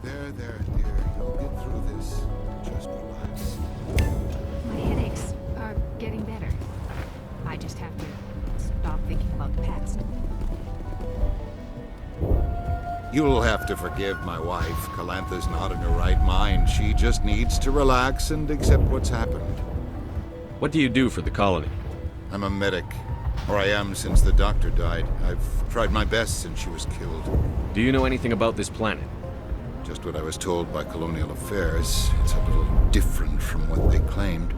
There, dear. You'll get through this. Just relax. My headaches are getting better. I just have to stop thinking about the past. You'll have to forgive my wife. Calantha's not in her right mind. She just needs to relax and accept what's happened. What do you do for the colony? I'm a medic. Or I am since the doctor died. I've tried my best since she was killed. Do you know anything about this planet? Just what I was told by Colonial Affairs. It's a little different from what they claimed.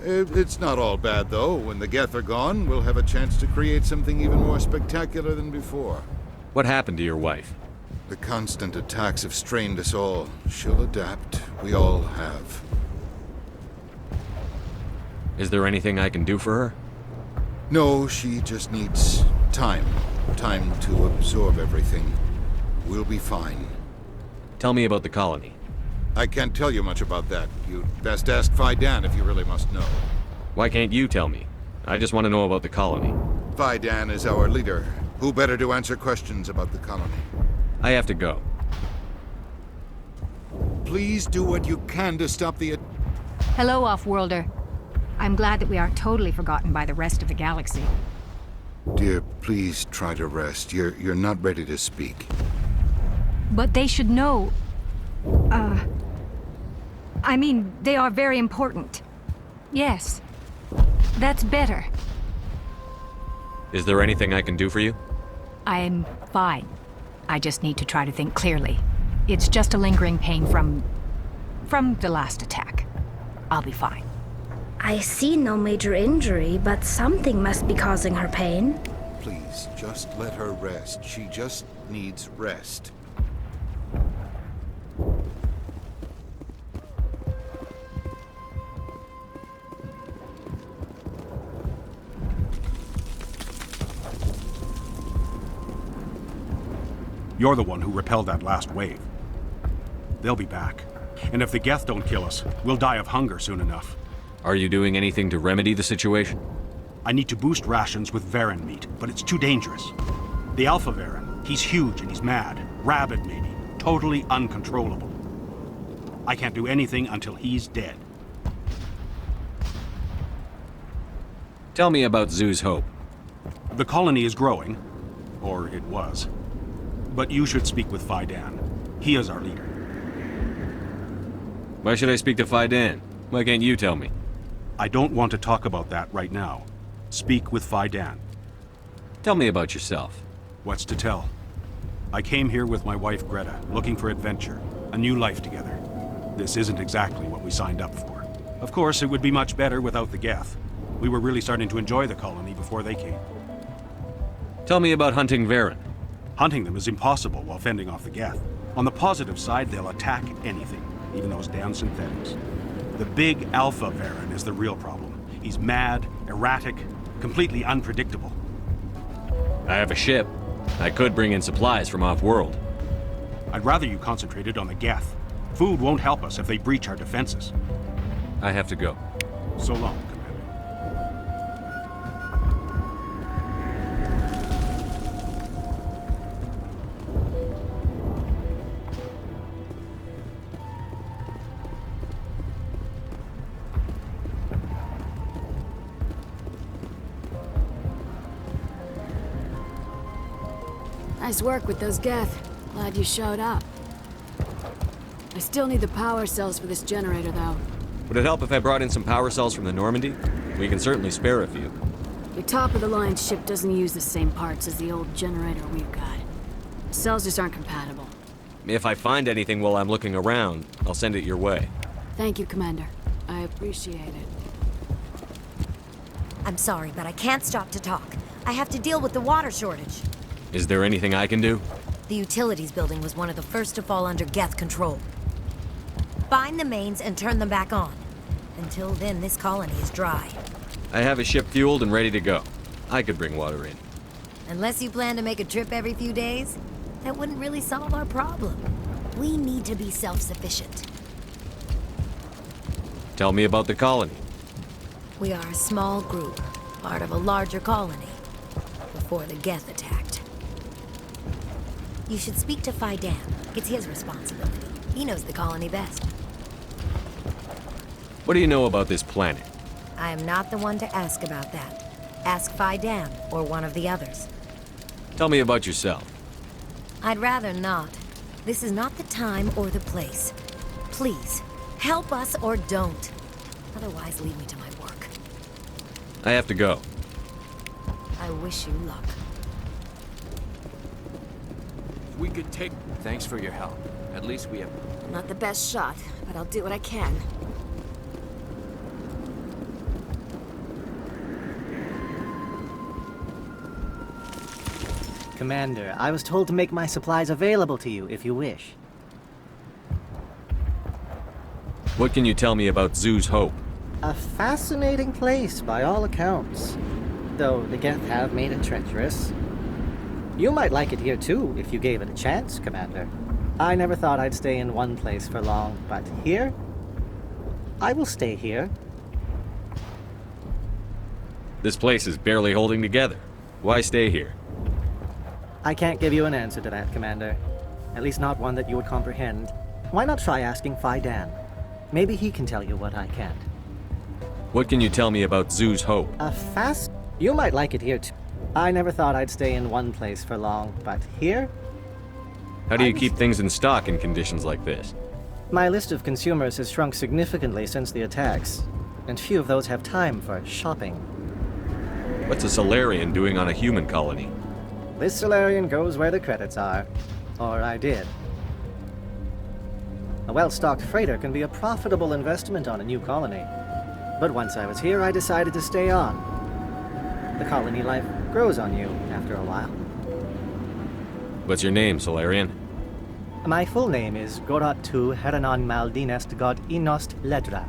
It's not all bad, though. When the geth are gone, we'll have a chance to create something even more spectacular than before. What happened to your wife? The constant attacks have strained us all. She'll adapt. We all have. Is there anything I can do for her? No, she just needs time. Time to absorb everything. We'll be fine. Tell me about the colony. I can't tell you much about that. You'd best ask Fidan if you really must know. Why can't you tell me? I just want to know about the colony. Fidan is our leader. Who better to answer questions about the colony? I have to go. Please do what you can to stop the... Hello, Off-Worlder. I'm glad that we aren't totally forgotten by the rest of the galaxy. Dear, please try to rest. You're not ready to speak. But they should know... I mean, they are very important. Yes. That's better. Is there anything I can do for you? I'm fine. I just need to try to think clearly. It's just a lingering pain from the last attack. I'll be fine. I see no major injury, but something must be causing her pain. Please, just let her rest. She just needs rest. You're the one who repelled that last wave. They'll be back. And if the geth don't kill us, we'll die of hunger soon enough. Are you doing anything to remedy the situation? I need to boost rations with Varen meat, but it's too dangerous. The Alpha Varen, he's huge and he's mad. Rabid, maybe. Totally uncontrollable. I can't do anything until he's dead. Tell me about Zoo's Hope. The colony is growing. Or it was. But you should speak with Fidan. He is our leader. Why should I speak to Fidan? Why can't you tell me? I don't want to talk about that right now. Speak with Fidan. Tell me about yourself. What's to tell? I came here with my wife Greta, looking for adventure, a new life together. This isn't exactly what we signed up for. Of course, it would be much better without the geth. We were really starting to enjoy the colony before they came. Tell me about hunting Varen. Hunting them is impossible while fending off the geth. On the positive side, they'll attack anything, even those damn synthetics. The big Alpha Varen is the real problem. He's mad, erratic, completely unpredictable. I have a ship. I could bring in supplies from off-world. I'd rather you concentrated on the geth. Food won't help us if they breach our defenses. I have to go. So long, Commander. Nice work with those geth. Glad you showed up. I still need the power cells for this generator, though. Would it help if I brought in some power cells from the Normandy? We can certainly spare a few. Your top-of-the-line ship doesn't use the same parts as the old generator we've got. The cells just aren't compatible. If I find anything while I'm looking around, I'll send it your way. Thank you, Commander. I appreciate it. I'm sorry, but I can't stop to talk. I have to deal with the water shortage. Is there anything I can do? The utilities building was one of the first to fall under geth control. Find the mains and turn them back on. Until then, this colony is dry. I have a ship fueled and ready to go. I could bring water in. Unless you plan to make a trip every few days, that wouldn't really solve our problem. We need to be self-sufficient. Tell me about the colony. We are a small group, part of a larger colony, before the geth attacked. You should speak to Fidan. It's his responsibility. He knows the colony best. What do you know about this planet? I am not the one to ask about that. Ask Fidan, or one of the others. Tell me about yourself. I'd rather not. This is not the time or the place. Please, help us or don't. Otherwise, leave me to my work. I have to go. I wish you luck. We could take... Thanks for your help. At least we have... I'm not the best shot, but I'll do what I can. Commander, I was told to make my supplies available to you if you wish. What can you tell me about Zoo's Hope? A fascinating place by all accounts. Though the geth have made it treacherous. You might like it here too, if you gave it a chance, Commander. I never thought I'd stay in one place for long, but here? I will stay here. This place is barely holding together. Why stay here? I can't give you an answer to that, Commander. At least not one that you would comprehend. Why not try asking Fidan? Maybe he can tell you what I can't. What can you tell me about Zoo's Hope? You might like it here too. I never thought I'd stay in one place for long, but here? How do you keep things in stock in conditions like this? My list of consumers has shrunk significantly since the attacks, and few of those have time for shopping. What's a Salarian doing on a human colony? This Solarian goes where the credits are. Or I did. A well-stocked freighter can be a profitable investment on a new colony. But once I was here, I decided to stay on. The colony life grows on you after a while. What's your name, Solarian? My full name is Goratu Heranon Maldinest God Inost Ledra.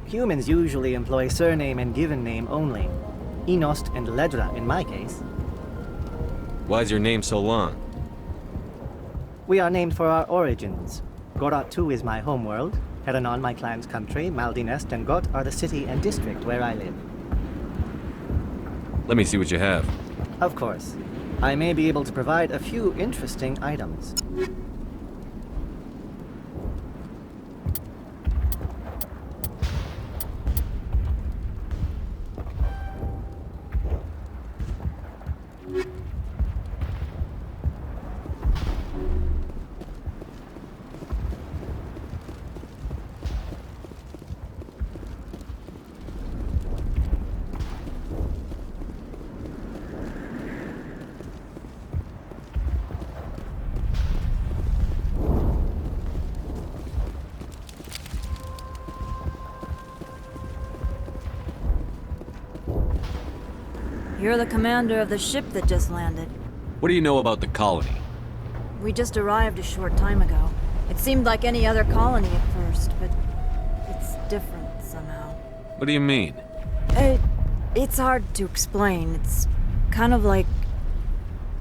Humans usually employ surname and given name only. Inost and Ledra in my case. Why's your name so long? We are named for our origins. Goratu is my homeworld, Heranon my clan's country, Maldinest and Got are the city and district where I live. Let me see what you have. Of course. I may be able to provide a few interesting items. You're the commander of the ship that just landed. What do you know about the colony? We just arrived a short time ago. It seemed like any other colony at first, but it's different somehow. What do you mean? It's hard to explain. It's kind of like...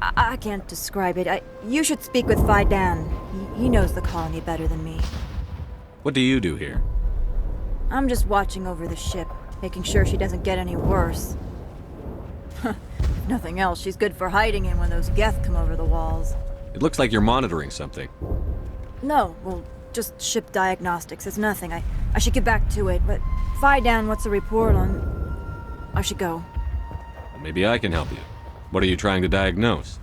I can't describe it. You should speak with Fidan. He knows the colony better than me. What do you do here? I'm just watching over the ship, making sure she doesn't get any worse. If nothing else, she's good for hiding in when those geth come over the walls. It looks like you're monitoring something. No, well, just ship diagnostics. It's nothing. I should get back to it, but Fidan wants a report on... I should go. Well, maybe I can help you. What are you trying to diagnose?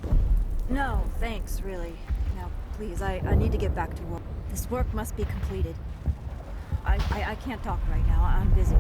No, thanks, really. Now, please, I need to get back to work. This work must be completed. I can't talk right now. I'm busy.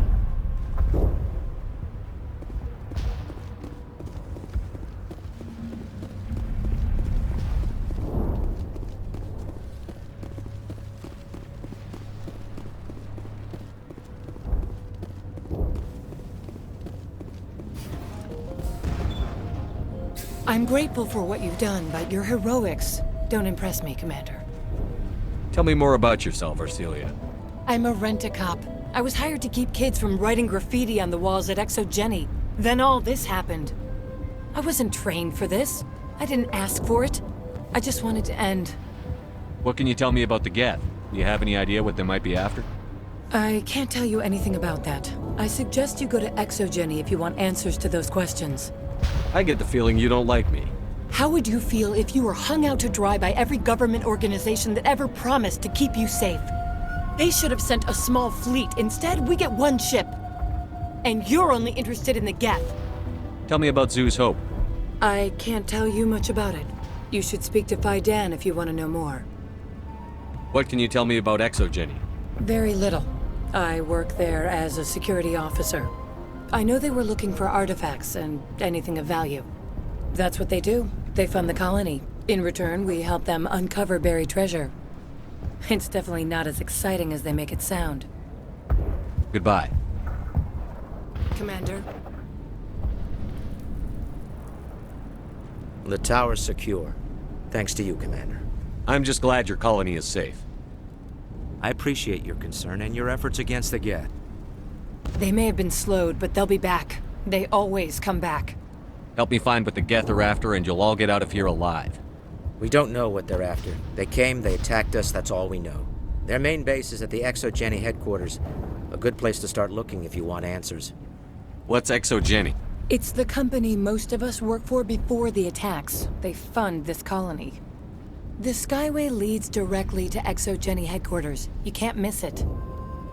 I'm grateful for what you've done, but your heroics don't impress me, Commander. Tell me more about yourself, Arcelia. I'm a rent-a-cop. I was hired to keep kids from writing graffiti on the walls at Exogeny. Then all this happened. I wasn't trained for this. I didn't ask for it. I just wanted to end. What can you tell me about the geth? Do you have any idea what they might be after? I can't tell you anything about that. I suggest you go to Exogeny if you want answers to those questions. I get the feeling you don't like me. How would you feel if you were hung out to dry by every government organization that ever promised to keep you safe? They should have sent a small fleet. Instead, we get one ship. And you're only interested in the geth. Tell me about Zoo's Hope. I can't tell you much about it. You should speak to Dan if you want to know more. What can you tell me about ExoGeni? Very little. I work there as a security officer. I know they were looking for artifacts and anything of value. That's what they do. They fund the colony. In return, we help them uncover buried treasure. It's definitely not as exciting as they make it sound. Goodbye. Commander? The tower's secure. Thanks to you, Commander. I'm just glad your colony is safe. I appreciate your concern and your efforts against the geth. They may have been slowed, but they'll be back. They always come back. Help me find what the geth are after, and you'll all get out of here alive. We don't know what they're after. They came, they attacked us, that's all we know. Their main base is at the ExoGeni headquarters. A good place to start looking if you want answers. What's ExoGeni? It's the company most of us work for before the attacks. They fund this colony. The Skyway leads directly to ExoGeni headquarters. You can't miss it.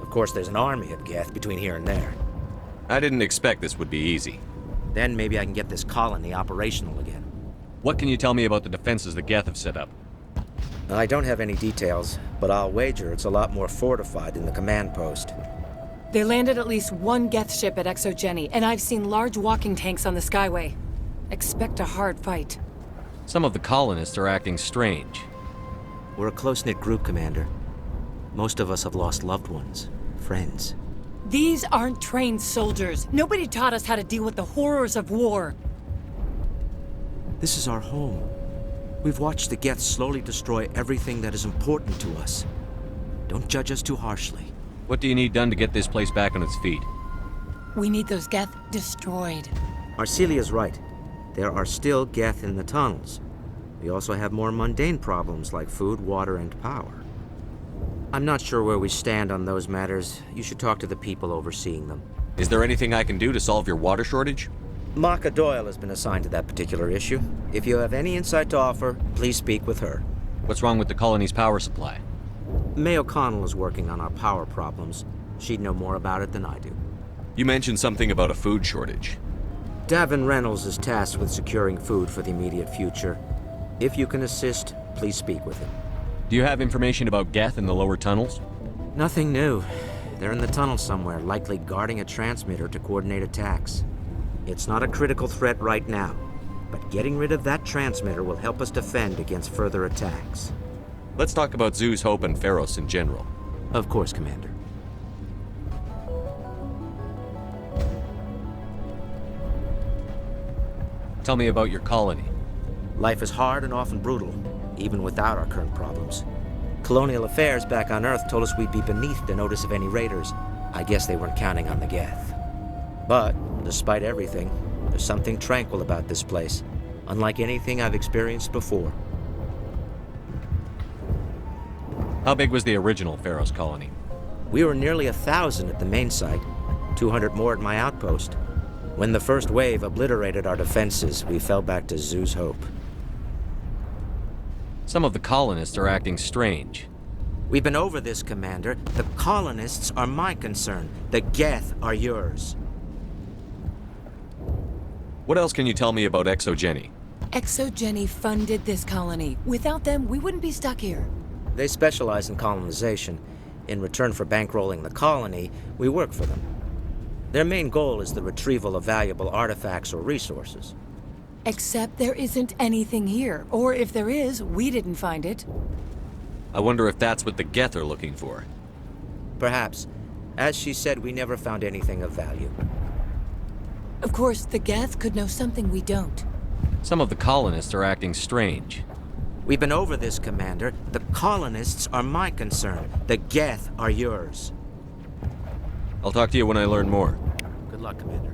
Of course, there's an army of geth between here and there. I didn't expect this would be easy. Then maybe I can get this colony operational again. What can you tell me about the defenses the geth have set up? I don't have any details, but I'll wager it's a lot more fortified than the command post. They landed at least one geth ship at ExoGeni, and I've seen large walking tanks on the Skyway. Expect a hard fight. Some of the colonists are acting strange. We're a close-knit group, Commander. Most of us have lost loved ones, friends. These aren't trained soldiers. Nobody taught us how to deal with the horrors of war. This is our home. We've watched the geth slowly destroy everything that is important to us. Don't judge us too harshly. What do you need done to get this place back on its feet? We need those geth destroyed. Arcelia's right. There are still geth in the tunnels. We also have more mundane problems like food, water, and power. I'm not sure where we stand on those matters. You should talk to the people overseeing them. Is there anything I can do to solve your water shortage? Maka Doyle has been assigned to that particular issue. If you have any insight to offer, please speak with her. What's wrong with the colony's power supply? May O'Connell is working on our power problems. She'd know more about it than I do. You mentioned something about a food shortage. Davin Reynolds is tasked with securing food for the immediate future. If you can assist, please speak with him. Do you have information about geth in the lower tunnels? Nothing new. They're in the tunnel somewhere, likely guarding a transmitter to coordinate attacks. It's not a critical threat right now, but getting rid of that transmitter will help us defend against further attacks. Let's talk about Zoo's Hope and Pharos in general. Of course, Commander. Tell me about your colony. Life is hard and often brutal, even without our current problems. Colonial Affairs back on Earth told us we'd be beneath the notice of any raiders. I guess they weren't counting on the geth. But, despite everything, there's something tranquil about this place, unlike anything I've experienced before. How big was the original Pharos colony? We were nearly 1,000 at the main site, 200 more at my outpost. When the first wave obliterated our defenses, we fell back to Zoo's Hope. Some of the colonists are acting strange. We've been over this, Commander. The colonists are my concern. The geth are yours. What else can you tell me about ExoGeni? ExoGeni funded this colony. Without them, we wouldn't be stuck here. They specialize in colonization. In return for bankrolling the colony, we work for them. Their main goal is the retrieval of valuable artifacts or resources. Except there isn't anything here. Or if there is, we didn't find it. I wonder if that's what the geth are looking for. Perhaps. As she said, we never found anything of value. Of course, the geth could know something we don't. Some of the colonists are acting strange. We've been over this, Commander. The colonists are my concern. The geth are yours. I'll talk to you when I learn more. Good luck, Commander.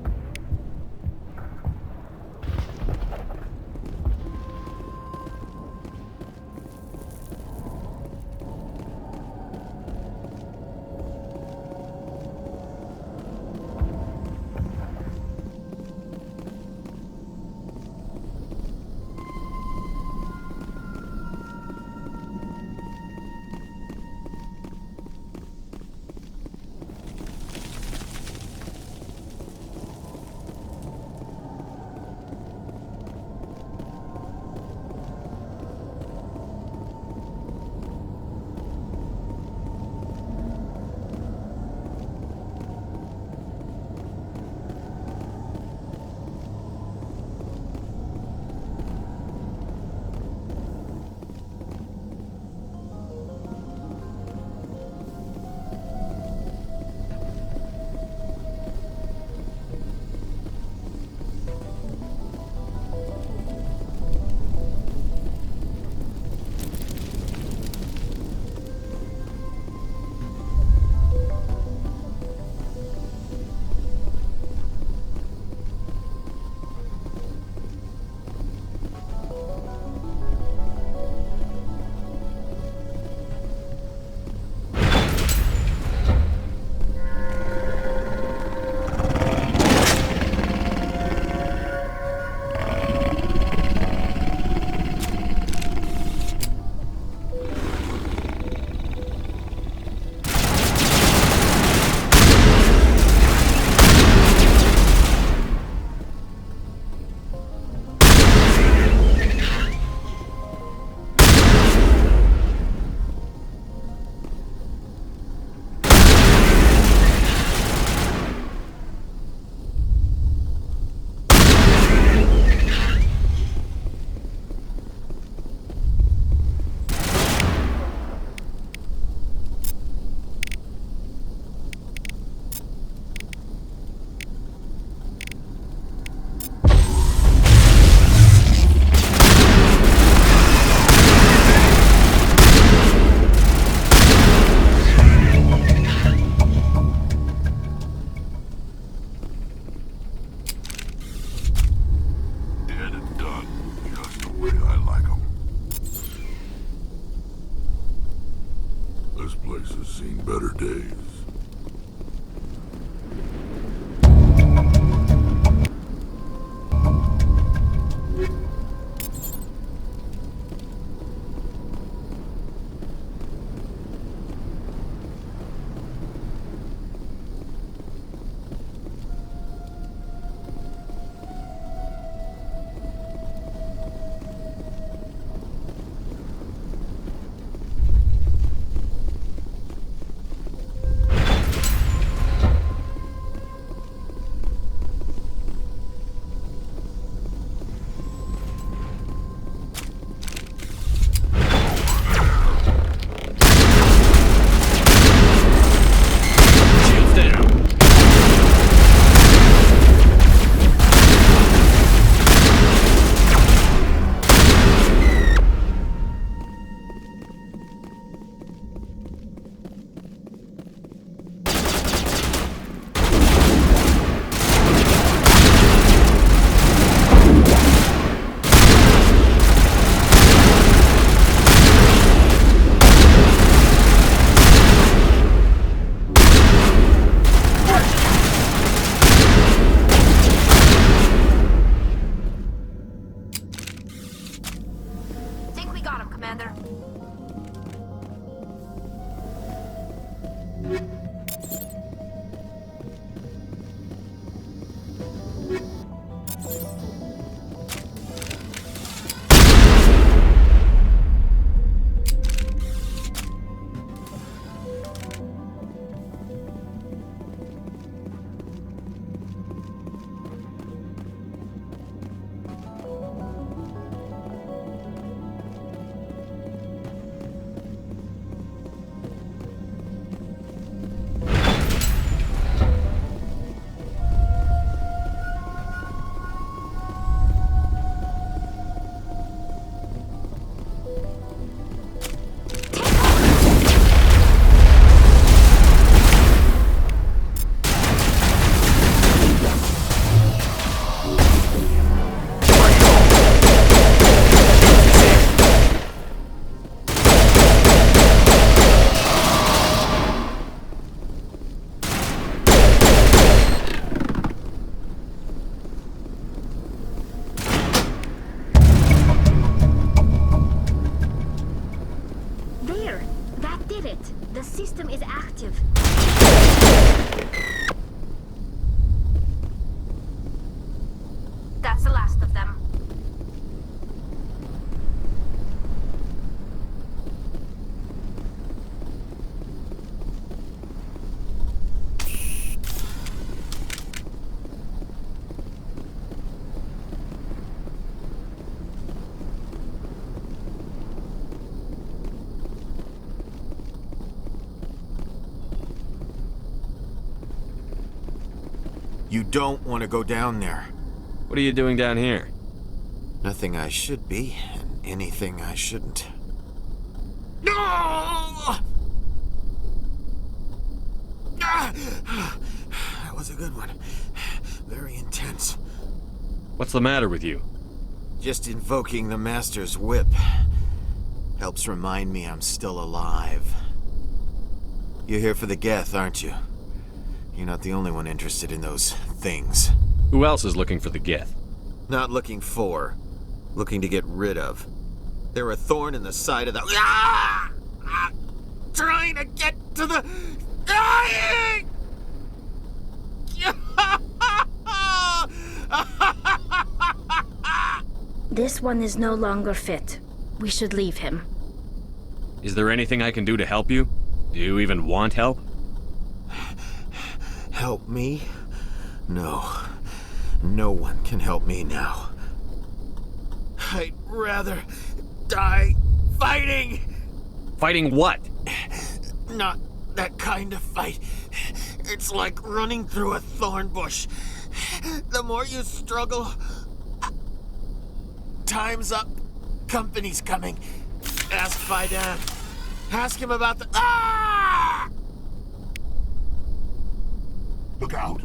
place has seen better days. You don't want to go down there. What are you doing down here? Nothing I should be, and anything I shouldn't. No! That was a good one. Very intense. What's the matter with you? Just invoking the Master's whip helps remind me I'm still alive. You're here for the geth, aren't you? You're not the only one interested in those things. Who else is looking for the geth? Not looking for. Looking to get rid of. They're a thorn in the side of the... Trying to get to the... Dying! This one is no longer fit. We should leave him. Is there anything I can do to help you? Do you even want help? Help me? No. No one can help me now. I'd rather die fighting! Fighting what? Not that kind of fight. It's like running through a thorn bush. The more you struggle... Time's up. Company's coming. Ask Faidan. Ask him about the... Ah! Look out!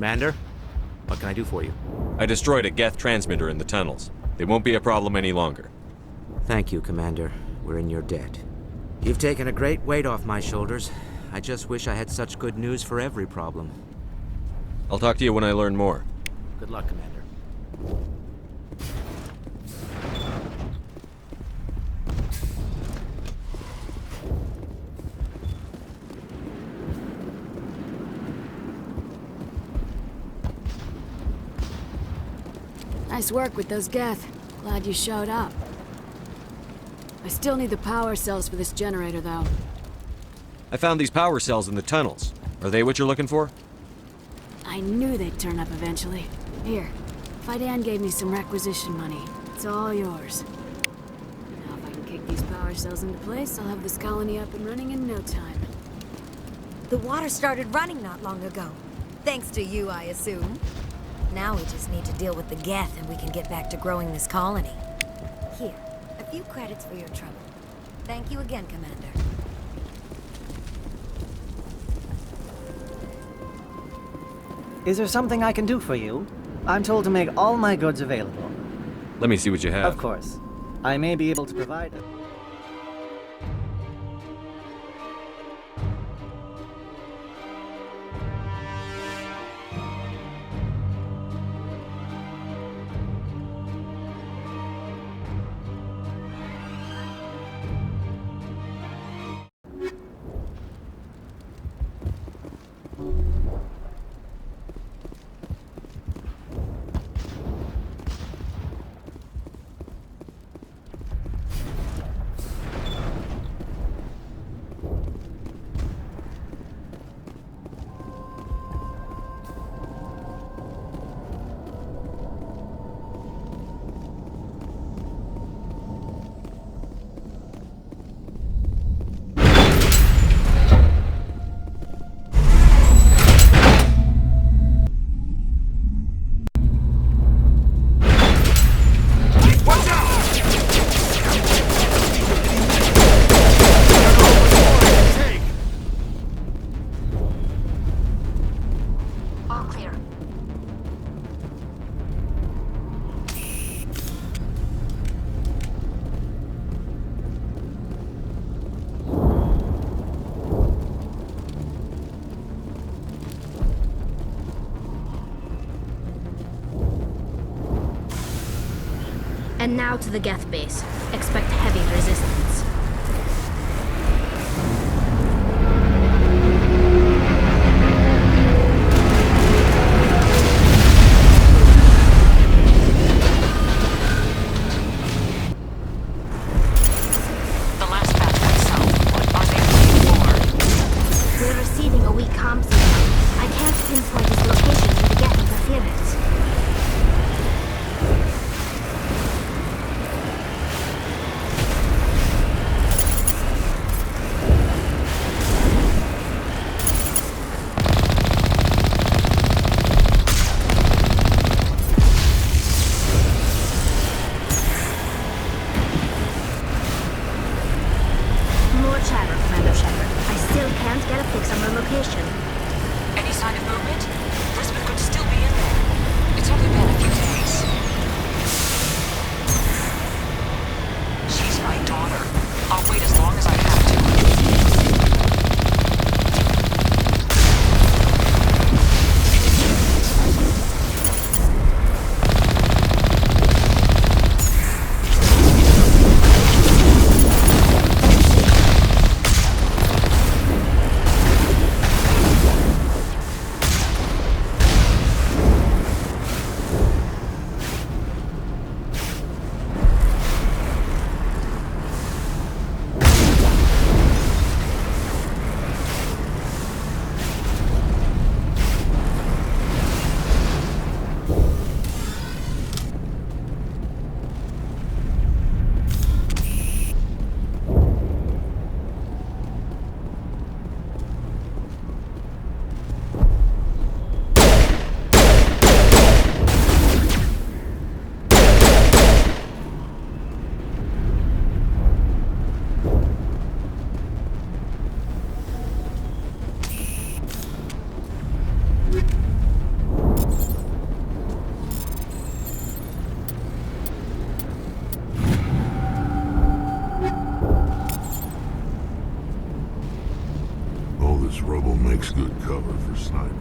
Commander, what can I do for you? I destroyed a geth transmitter in the tunnels. They won't be a problem any longer. Thank you, Commander. We're in your debt. You've taken a great weight off my shoulders. I just wish I had such good news for every problem. I'll talk to you when I learn more. Good luck, Commander. Nice work with those geth. Glad you showed up. I still need the power cells for this generator, though. I found these power cells in the tunnels. Are they what you're looking for? I knew they'd turn up eventually. Here, Fidan gave me some requisition money. It's all yours. Now if I can kick these power cells into place, I'll have this colony up and running in no time. The water started running not long ago. Thanks to you, I assume. Now we just need to deal with the geth and we can get back to growing this colony. Here, a few credits for your trouble. Thank you again, Commander. Is there something I can do for you? I'm told to make all my goods available. Let me see what you have. Of course. I may be able to provide it. And now to the geth base. Expect heavy resistance. The last batch went south. What are they looking for? We're receiving a weak comm signal. I can't pinpoint its location due to geth interference. cover for snipers.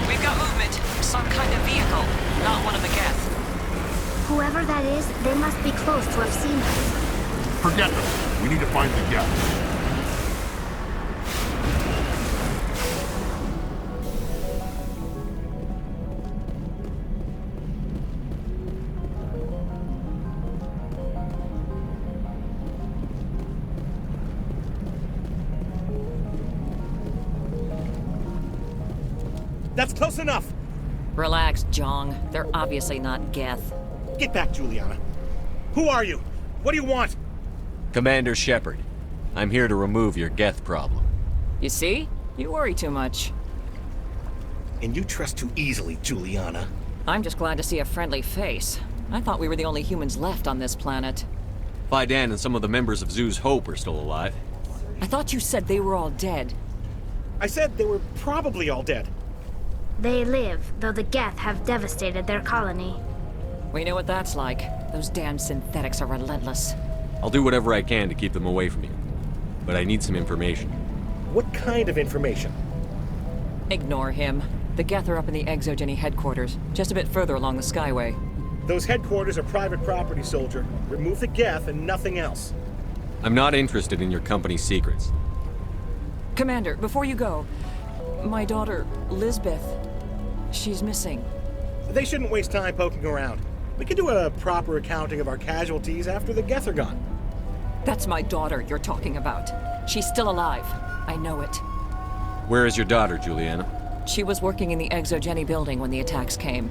We've got movement. Some kind of vehicle. Not one of the geth. Whoever that is, they must be close to have seen us. Forget them. We need to find the geth. That's close enough! Relax, Jong. They're obviously not geth. Get back, Juliana. Who are you? What do you want? Commander Shepard. I'm here to remove your geth problem. You see? You worry too much. And you trust too easily, Juliana. I'm just glad to see a friendly face. I thought we were the only humans left on this planet. Fidan and some of the members of Zoo's Hope are still alive. I thought you said they were all dead. I said they were probably all dead. They live, though the geth have devastated their colony. We know what that's like. Those damn synthetics are relentless. I'll do whatever I can to keep them away from you. But I need some information. What kind of information? Ignore him. The geth are up in the Exogeny headquarters, just a bit further along the Skyway. Those headquarters are private property, soldier. Remove the geth and nothing else. I'm not interested in your company's secrets. Commander, before you go, my daughter, Lisbeth, she's missing. They shouldn't waste time poking around. We can do a proper accounting of our casualties after the geth are gone. That's my daughter you're talking about. She's still alive. I know it. Where is your daughter, Juliana? She was working in the Exogeny building when the attacks came.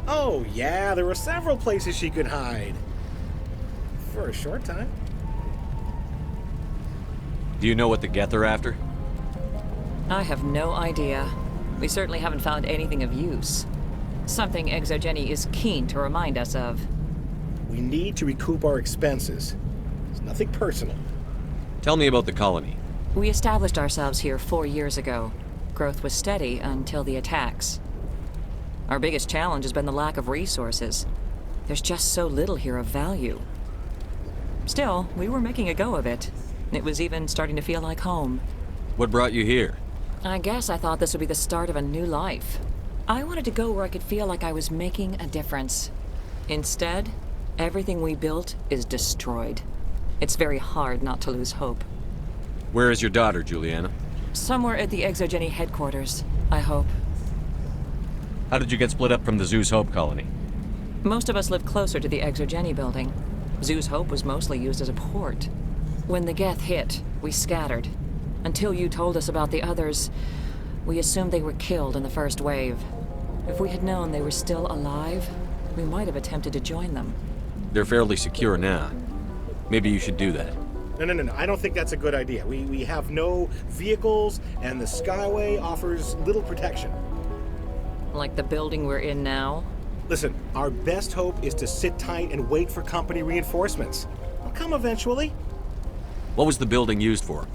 Oh, yeah, there were several places she could hide. For a short time. Do you know what the geth are after? I have no idea. We certainly haven't found anything of use. Something Exogeny is keen to remind us of. We need to recoup our expenses. It's nothing personal. Tell me about the colony. We established ourselves here 4 years ago. Growth was steady until the attacks. Our biggest challenge has been the lack of resources. There's just so little here of value. Still, we were making a go of it. It was even starting to feel like home. What brought you here? I guess I thought this would be the start of a new life. I wanted to go where I could feel like I was making a difference. Instead, everything we built is destroyed. It's very hard not to lose hope. Where is your daughter, Juliana? Somewhere at the Exogeny headquarters, I hope. How did you get split up from the Zoo's Hope colony? Most of us lived closer to the Exogeny building. Zoo's Hope was mostly used as a port. When the geth hit, we scattered. Until you told us about the others, we assumed they were killed in the first wave. If we had known they were still alive, we might have attempted to join them. They're fairly secure now. Maybe you should do that. No. I don't think that's a good idea. We have no vehicles, and the Skyway offers little protection. Like the building we're in now? Listen, our best hope is to sit tight and wait for company reinforcements. They'll come eventually. What was the building used for?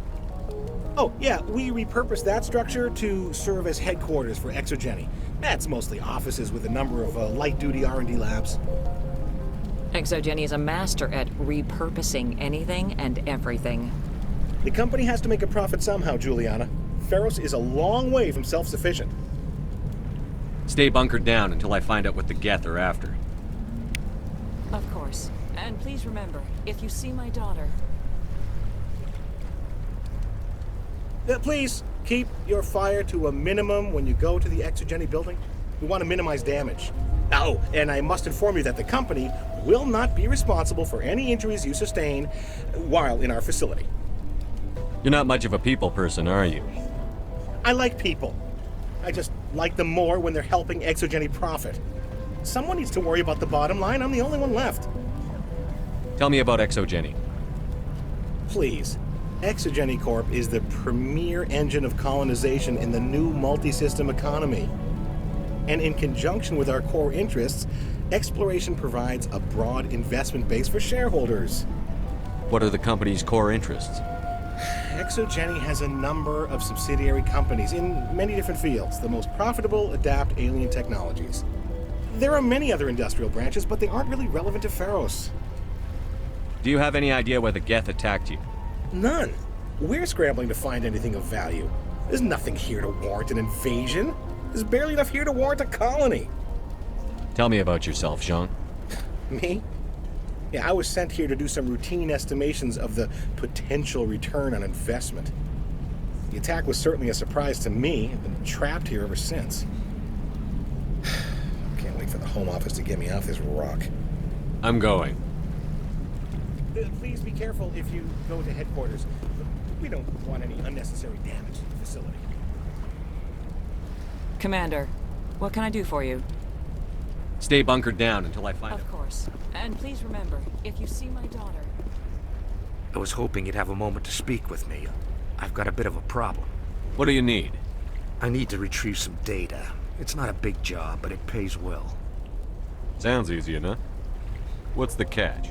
Oh, yeah, we repurposed that structure to serve as headquarters for Exogeny. That's mostly offices with a number of light-duty R&D labs. Exogeny is a master at repurposing anything and everything. The company has to make a profit somehow, Juliana. Feros is a long way from self-sufficient. Stay bunkered down until I find out what the geth are after. Of course. And please remember, if you see my daughter... Please, keep your fire to a minimum when you go to the Exogeny building. We want to minimize damage. Oh, and I must inform you that the company will not be responsible for any injuries you sustain while in our facility. You're not much of a people person, are you? I like people. I just like them more when they're helping Exogeny profit. Someone needs to worry about the bottom line. I'm the only one left. Tell me about Exogeny. Please. Exogeny Corp is the premier engine of colonization in the new multi-system economy. And in conjunction with our core interests, exploration provides a broad investment base for shareholders. What are the company's core interests? ExoGeni has a number of subsidiary companies in many different fields. The most profitable adapt alien technologies. There are many other industrial branches, but they aren't really relevant to Pharos. Do you have any idea why the geth attacked you? None. We're scrambling to find anything of value. There's nothing here to warrant an invasion. There's barely enough here to warrant a colony. Tell me about yourself, Jean. Me? Yeah, I was sent here to do some routine estimations of the potential return on investment. The attack was certainly a surprise to me. I've been trapped here ever since. Can't wait for the Home Office to get me off this rock. I'm going. Please be careful if you go to headquarters. We don't want any unnecessary damage to the facility. Commander, what can I do for you? Stay bunkered down until I find Of course. And please remember, if you see my daughter... I was hoping you'd have a moment to speak with me. I've got a bit of a problem. What do you need? I need to retrieve some data. It's not a big job, but it pays well. Sounds easy enough. What's the catch?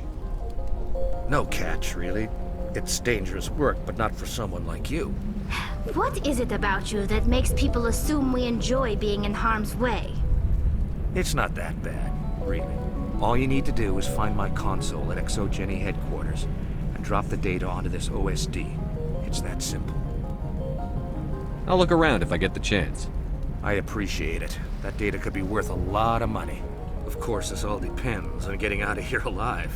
No catch, really. It's dangerous work, but not for someone like you. What is it about you that makes people assume we enjoy being in harm's way? It's not that bad, really. All you need to do is find my console at ExoGeni headquarters and drop the data onto this OSD. It's that simple. I'll look around if I get the chance. I appreciate it. That data could be worth a lot of money. Of course, this all depends on getting out of here alive.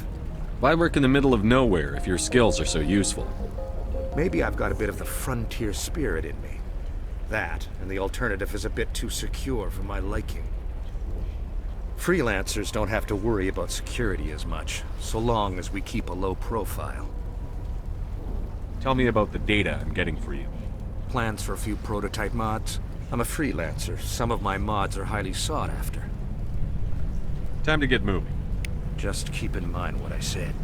Why work in the middle of nowhere if your skills are so useful? Maybe I've got a bit of the frontier spirit in me. That, and the alternative is a bit too secure for my liking. Freelancers don't have to worry about security as much, so long as we keep a low profile. Tell me about the data I'm getting for you. Plans for a few prototype mods? I'm a freelancer. Some of my mods are highly sought after. Time to get moving. Just keep in mind what I said.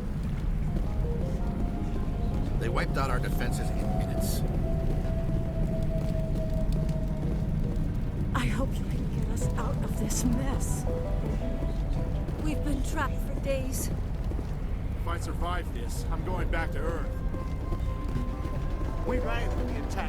They wiped out our defenses in minutes. I hope you can get us out of this mess. We've been trapped for days. If I survive this, I'm going back to Earth. We ran through the attack